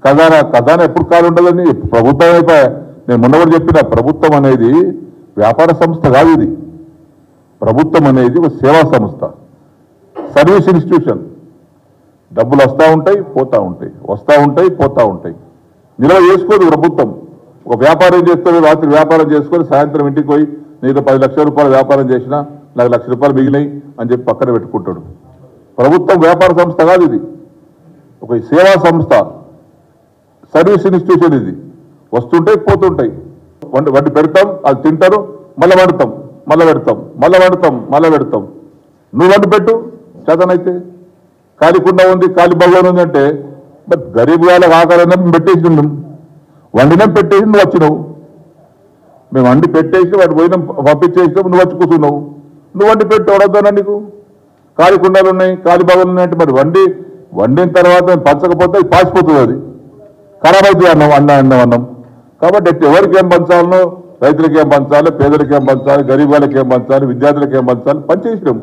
ఖజానా ఎప్పుడు ఖాళీ ఉండదని ప్రభుత్వం అయిపోయా. నేను మొన్న కూడా చెప్పిన, ప్రభుత్వం అనేది వ్యాపార సంస్థ కాదు. ఇది ప్రభుత్వం అనేది ఒక సేవా సంస్థ, సర్వీస్ ఇన్స్టిట్యూషన్. డబ్బులు వస్తూ ఉంటాయి, పోతూ ఉంటాయి, వస్తూ ఉంటాయి, పోతూ ఉంటాయి. నిల్వ చేసుకోదు ప్రభుత్వం. ఒక వ్యాపారం చేస్తుంది, రాత్రి వ్యాపారం చేసుకొని సాయంత్రం ఇంటికి పోయి నేను 10 లక్షల రూపాయలు వ్యాపారం చేసినా నాకు 1 లక్ష రూపాయలు మిగిలినాయి అని చెప్పి పక్కన పెట్టుకుంటాడు. ప్రభుత్వం వ్యాపార సంస్థ కాదు, ఇది ఒక సేవా సంస్థ, సర్వీస్ ఇన్స్టిట్యూషన్. ఇది వస్తుంటాయి, పోతుంటాయి. వండి పెడతాం, అది తింటారు, మళ్ళీ వండుతాం, మళ్ళీ పెడతాం, మళ్ళీ వండుతాం, మళ్ళీ పెడతాం. నువ్వు వండి పెట్టు చేతనైతే. ఖాళీ కుండ ఉంది, ఖాళీ భగవాన్ ఉంది అంటే మరి గరీబ్ వాళ్ళకి ఆకారంగా మేము పెట్టేసినాం, వండినాం, పెట్టేసి నువ్వు వచ్చినావు. మేము వండి పెట్టేసి వాటి పోయినాం, పంపించేసినాం, నువ్వు వచ్చి కూర్చున్నావు. నువ్వు వండి పెట్టి వడొద్దనా నీకు? ఖాళీ కుండాలు ఉన్నాయి, ఖాళీ భగవాన్ ఉన్నాయంటే మరి వండిన తర్వాత పంచకపోతే అది పాసిపోతుంది, అది ఖరాబ్ అవుతుంది అన్నం. కాబట్టి ఎవరికి ఏం పంచాలనో, రైతులకి ఏం పంచాలి, పేదలకి ఏం పంచాలి, గరీబ్ వాళ్ళకి ఏం పంచాలి, విద్యార్థులకి ఏం పంచాలి పంచేసినాం.